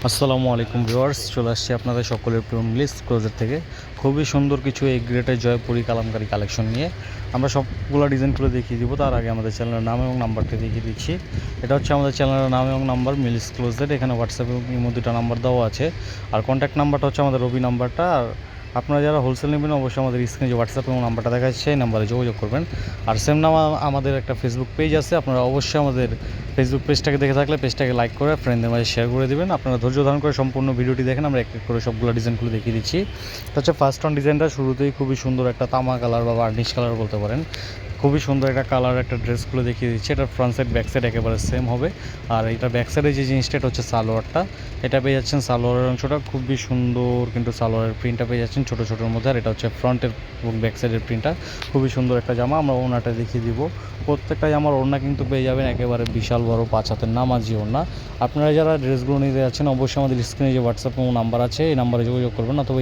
আসসালামু আলাইকুম ভিউয়ার্স, চলে আসছি আপনাদের সকলের প্রিয় ইংলিশ ক্লোজের থেকে খুবই সুন্দর কিছু এই গ্রেটের জয়পুরি কালামকারী কালেকশন নিয়ে আমরা সবগুলো ডিজাইনগুলো দেখিয়ে দিব। তার আগে আমাদের চ্যানেলের নাম এবং নাম্বারটি দেখিয়ে দিচ্ছি। এটা হচ্ছে আমাদের চ্যানেলের নাম এবং নাম্বার মিলিস ক্লোজের। এখানে হোয়াটসঅ্যাপ এবং ইমো দুটো নাম্বার দেওয়া আছে, আর কন্ট্যাক্ট নাম্বারটা হচ্ছে আমাদের রবি নাম্বারটা। আর আপনারা যারা হোলসেল নেবেন অবশ্যই আমাদের স্ক্রিনে যে হোয়াটসঅ্যাপ এবং নাম্বারটা দেখা যাচ্ছে সেই নাম্বারে যোগাযোগ করবেন। আর সেম নাম আমাদের একটা ফেসবুক পেজ আছে, আপনারা অবশ্যই আমাদের ফেসবুক পেজটাকে দেখে থাকলে পেজটাকে লাইক করে ফ্রেন্ডদের মাঝে শেয়ার করে দেবেন। আপনারা ধৈর্য ধারণ করে সম্পূর্ণ ভিডিওটি দেখেন, আমরা এক এক করে সবগুলো ডিজাইনগুলো দেখিয়ে দিচ্ছি। এটা হচ্ছে ফার্স্ট অন ডিজাইনটা, শুরুতেই খুবই সুন্দর একটা তামা কালার বা বার্নিশ কালার বলতে পারেন, খুবই সুন্দর একটা কালার একটা ড্রেসগুলো দেখিয়ে দিচ্ছি। এটা ফ্রন্ট সাইড ব্যাক সাইড একেবারে সেম হবে। আর এটা ব্যাক সাইডে যে জিনিসটা এটা হচ্ছে সালোয়ারটা, এটা পেয়ে যাচ্ছেন সালোয়ারের অংশটা খুবই সুন্দর, কিন্তু সালোয়ারের প্রিন্টটা পেয়ে যাচ্ছেন ছোটো ছোটোর মধ্যে। আর এটা হচ্ছে ফ্রন্টের এবং ব্যাক সাইডের প্রিন্টটা খুবই সুন্দর একটা জামা। আমরা ওড়নাটা দেখিয়ে দিব। প্রত্যেকটা জামার ওড়না কিন্তু পেয়ে যাবেন একেবারে বিশাল বড় 5 হাতের নামাজি ওড়না। আপনারা যারা ড্রেসগুলো নিতে যাচ্ছেন অবশ্যই আমাদের স্ক্রিনে যে হোয়াটসঅ্যাপ এবং নাম্বার আছে এই নাম্বারে যোগাযোগ করবেন, অথবা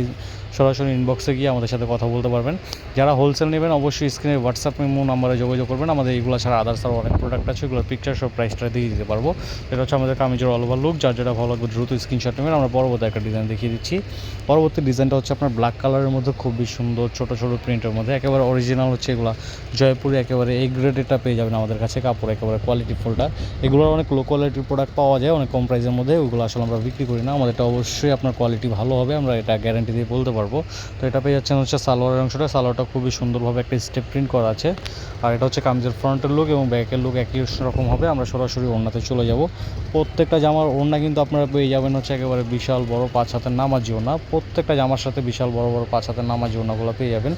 সরাসরি ইনবক্সে গিয়ে আমাদের সাথে কথা বলতে পারবেন। যারা হোলসেল নেবেন অবশ্যই স্ক্রিনে হোয়াটসঅ্যাপ এবং নাম্বারে যোগাযোগ করবেন। আমাদের এইগুলো ছাড়া আদার্স আরও অনেক প্রোডাক্ট আছে, এগুলোর পিকচার সব প্রাইসটা দিয়ে দিতে পারবো। এটা হচ্ছে আমাদের কামিজের অল ওভার লুক। যার যেটা ভালো লাগবে দ্রুত স্ক্রিনশট নেবেন। আমরা পরবর্তী একটা ডিজাইন দেখিয়ে দিচ্ছি। পরবর্তী ডিজাইনটা হচ্ছে আপনার ব্ল্যাক কালারের মধ্যে খুবই সুন্দর ছোটো ছোটো প্রিন্টের মধ্যে, একেবারে অরিজিনাল হচ্ছে এগুলো জয়পুরে একেবারে এই গ্রেডেরটা পেয়ে যাবেন আমাদের কাছে। কাপড় একেবারে কোয়ালিটি ফুলটা, এগুলোর অনেক লো কোয়ালিটির প্রোডাক্ট পাওয়া যায় অনেক কম প্রাইসের মধ্যে, ওইগুলো আসলে আমরা বিক্রি করি না। আমাদের এটা অবশ্যই আপনার কোয়ালিটি ভালো হবে, আমরা এটা গ্যারান্টি দিয়ে বলতে পারবো। তো এটা পেয়ে যাচ্ছেন হচ্ছে সালোয়ারের অংশটা, সালোয়ারটা খুবই সুন্দরভাবে একটা স্টেপ প্রিন্ট করা আছে। আর এটা হচ্ছে কামিজের ফ্রন্টের লুক এবং ব্যাকের লুক একই রকম হবে। আমরা সরাসরি ওড়নাতে চলে যাব। প্রত্যেকটা জামার ওড়না কিন্তু আপনারা পেয়ে যাবেন হচ্ছে একেবারে বিশাল বড় 5 হাতের নামাজি ওড়না। প্রত্যেকটা জামার সাথে বিশাল বড় বড় 5 হাতের নামাজি ওড়নাগুলো পেয়ে যাবেন।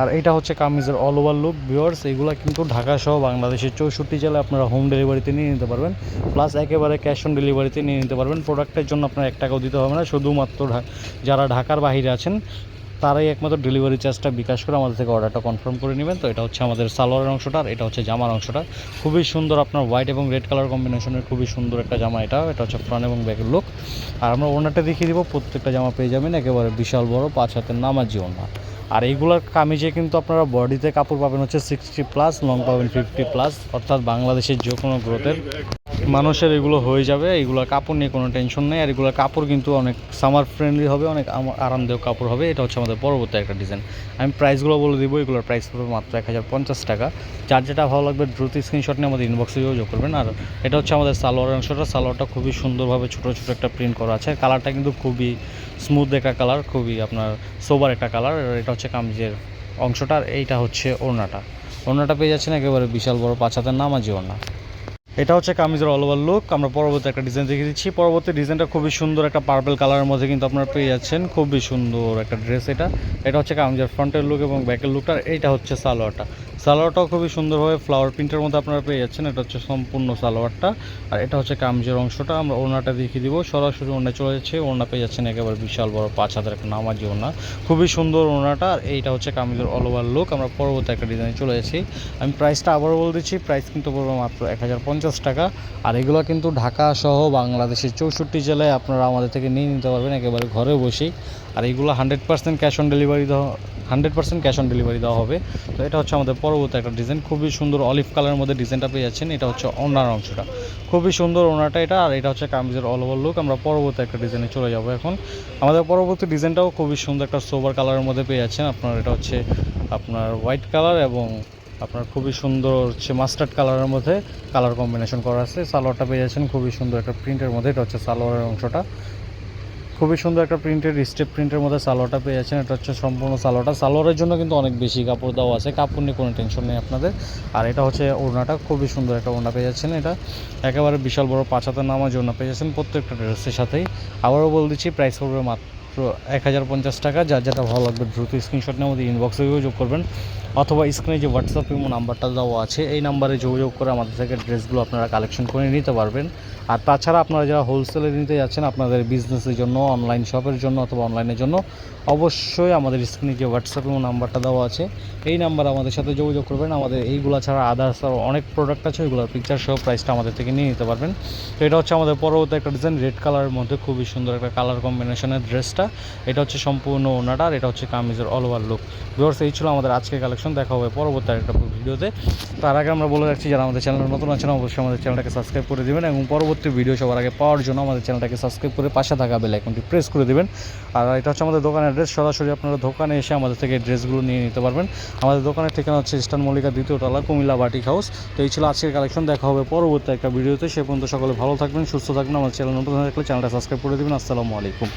আর এটা হচ্ছে কামিজের অল ওভার লুক ভিউয়ার্স। এগুলো কিন্তু ঢাকা সহ বাংলাদেশের 64 জেলায় আপনারা হোম ডেলিভারিতে নিয়ে নিতে পারবেন, প্লাস একেবারে ক্যাশ অন ডেলিভারিতে নিয়ে নিতে পারবেন। প্রোডাক্টের জন্য আপনার 1 টাকাও দিতে হবে না, শুধুমাত্র যারা ঢাকার বাইরে আছেন তারাই একমাত্র ডেলিভারি চার্জটা বিকাশ করে আমাদের থেকে অর্ডারটা কনফার্ম করে নেবেন। তো এটা হচ্ছে আমাদের সালোয়ারের অংশটা, আর এটা হচ্ছে জামার অংশটা। খুবই সুন্দর আপনার হোয়াইট এবং রেড কালার কম্বিনেশনের খুবই সুন্দর একটা জামা এটা হচ্ছে ফ্রন্ট এবং ব্যাকের লুক। আর আমরা ওড়নাটা দেখিয়ে দিব। প্রত্যেকটা জামা পেয়ে যাবেন একেবারে বিশাল বড় 5 হাতের নামাজি ওড়না। আর এইগুলোর কামিজে কিন্তু আপনারা বডিতে কাপড় পাবেন হচ্ছে 60+, লং পাবেন 50+, অর্থাৎ বাংলাদেশের যে কোনো গ্রোথের মানুষের এগুলো হয়ে যাবে। এগুলোর কাপড় নিয়ে কোনো টেনশন নেই। আর এগুলোর কাপড় কিন্তু অনেক সামার ফ্রেন্ডলি হবে, অনেক আরামদায়ক কাপড় হবে। এটা হচ্ছে আমাদের পরবর্তী একটা ডিজাইন। আমি প্রাইসগুলো বলে দিব। এগুলোর প্রাইস পড়বে মাত্র 1050 টাকা। যার যেটা ভালো লাগবে দ্রুত স্ক্রিনশট নিয়ে আমাদের ইনবক্সে যোগাযোগ করবেন। আর এটা হচ্ছে আমাদের সালোয়ার অংশটা, সালোয়ারটা খুবই সুন্দরভাবে ছোটো ছোটো একটা প্রিন্ট করা আছে। কালারটা কিন্তু খুবই স্মুথ একটা কালার, খুবই আপনার সোবার একটা কালার। এটা হচ্ছে কামিজের অংশটা, আর এইটা হচ্ছে ওড়নাটা পেয়ে যাচ্ছেন একেবারে বিশাল বড় 5 হাতের নামাজি ওড়না। এটা হচ্ছে কামিজের অল ওভার লুক। আমরা পরবর্তী একটা ডিজাইন দেখিয়ে দিচ্ছি। পরবর্তী ডিজাইনটা খুবই সুন্দর একটা পার্পল কালারের মধ্যে কিন্তু আপনারা পেয়ে যাচ্ছেন খুবই সুন্দর একটা ড্রেস। এটা হচ্ছে কামিজের ফ্রন্টের লুক এবং ব্যাকের লুকটা। এইটা হচ্ছে সালোয়ারটাও খুবই সুন্দরভাবে ফ্লাওয়ার প্রিন্টের মধ্যে আপনারা পেয়ে যাচ্ছেন। এটা হচ্ছে সম্পূর্ণ সালোয়ারটা। আর এটা হচ্ছে কামিজের অংশটা। আমরা ওড়নাটা দেখিয়ে দিব। সরাসরি ওড়নায় চলে যাচ্ছে। ওড়না পেয়ে যাচ্ছেন একেবারে বিশাল বড় 5 হাতের একটা নামাজি ওড়না, খুবই সুন্দর ওড়নাটা। আর এইটা হচ্ছে কামিজের অল ওভার লুক। আমরা পরবর্তী একটা ডিজাইনে চলে যাচ্ছি। আমি প্রাইসটা আবারও বলে দিচ্ছি, প্রাইস কিন্তু পড়বে মাত্র 1050 টাকা। আর এগুলো কিন্তু ঢাকা সহ বাংলাদেশের 64 জেলায় আপনারা আমাদের থেকে নিয়ে নিতে পারবেন একেবারে ঘরে বসেই। আর এইগুলো 100% ক্যাশ অন ডেলিভারি দেওয়া হবে। তো এটা হচ্ছে আমাদের পরবর্তী একটা ডিজাইন, খুবই সুন্দর অলিভ কালারের মধ্যে ডিজাইনটা পেয়ে যাচ্ছেন। এটা হচ্ছে ওড়নার অংশটা, খুবই সুন্দর ওড়নাটা এটা। আর এটা হচ্ছে কামিজের অল ওভার লুক। আমরা পরবর্তী একটা ডিজাইনে চলে যাব এখন। আমাদের পরবর্তী ডিজাইনটাও খুবই সুন্দর একটা সোবার কালারের মধ্যে পেয়ে যাচ্ছেন আপনার। এটা হচ্ছে আপনার হোয়াইট কালার এবং আপনার খুবই সুন্দর হচ্ছে মাস্টার্ড কালারের মধ্যে কালার কম্বিনেশন করা আছে। সালোয়ারটা পেয়ে যাচ্ছেন খুবই সুন্দর একটা প্রিন্টের মধ্যে। এটা হচ্ছে সালোয়ারের অংশটা, খুবই সুন্দর একটা প্রিন্টের স্টেপ প্রিন্টের মধ্যে সালোয়ারটা পেয়ে যাচ্ছেন। এটা হচ্ছে সম্পূর্ণ সালোয়ারের জন্য কিন্তু অনেক বেশি কাপড় দেওয়া আছে, কাপড় নিয়ে কোনো টেনশন নেই আপনাদের। আর এটা হচ্ছে ওড়নাটা, খুবই সুন্দর একটা ওড়না পেয়ে যাচ্ছেন। এটা একেবারে বিশাল বড় 5 হাতের নামাজি ওড়না পেয়ে যাচ্ছেন প্রত্যেকটা ড্রেসের সাথেই। আবারও বলে দিচ্ছি প্রাইস পড়বে মাত্র 1050 টাকা। যার যেটা ভালো লাগবে দ্রুত স্ক্রিনশট নিয়ে আমাদের ইনবক্সে যোগাযোগ করবেন, অথবা স্ক্রিনে যে হোয়াটসঅ্যাপ এবং নাম্বারটা দেওয়া আছে এই নাম্বারে যোগাযোগ করে আমাদের থেকে ড্রেসগুলো আপনারা কালেকশন করে নিতে পারবেন। আর তাছাড়া আপনারা যারা হোলসেলে নিতে যাচ্ছেন আপনাদের বিজনেসের জন্য, অনলাইন শপের জন্য অথবা অনলাইনের জন্য, অবশ্যই আমাদের স্ক্রিনে যে হোয়াটসঅ্যাপ এবং নাম্বারটা দেওয়া আছে এই নাম্বারে আমাদের সাথে যোগাযোগ করবেন। আমাদের এইগুলো ছাড়া আদার্স আরও অনেক প্রোডাক্ট আছে, ওইগুলোর পিকচার সহ প্রাইসটা আমাদের থেকে নিয়ে নিতে পারবেন। তো এটা হচ্ছে আমাদের পরবর্তী একটা ডিজাইন, রেড কালারের মধ্যে খুবই সুন্দর একটা কালার কম্বিনেশনের ড্রেসটা। এটা হচ্ছে সম্পূর্ণ ওড়নাটা, আর এটা হচ্ছে কামিজের অল ওভার লুক। ভিউয়ার্স, এই ছিল আমাদের আজকের কালেকশন। দেখা হবে পরবর্তী একটা ভিডিওতে। তার আগে আমরা বলে রাখছি, যারা আমাদের চ্যানেলে নতুন আছেন অবশ্যই আমাদের চ্যানেলটাকে সাবস্ক্রাইব করে দেবেন, এবং পরবর্তী ভিডিও সবার আগে পাওয়ার জন্য আমাদের চ্যানেলটাকে সাবস্ক্রাইব করে পাশে থাকা বেল আইকনটি প্রেস করে দেবেন। আর এটা হচ্ছে আমাদের দোকানের অ্যাড্রেস। সরাসরি আপনারা দোকানে এসে আমাদের থেকে ড্রেসগুলো নিয়ে নিতে পারবেন। আমাদের দোকানের ঠিকানা হচ্ছে ইস্টার্ন মল্লিকা 2য় তলা, কুমিল্লা বাটিক হাউস। তো এই ছিল আজকের কালেকশন। দেখা হবে পরবর্তী একটা ভিডিওতে। সে পর্যন্ত সকলে ভালো থাকবেন, সুস্থ থাকবেন। আমাদের চ্যানেল নতুন থাকলে চ্যানেলটা সাবস্ক্রাইব করে দেবেন। আসসালামু আলাইকুম।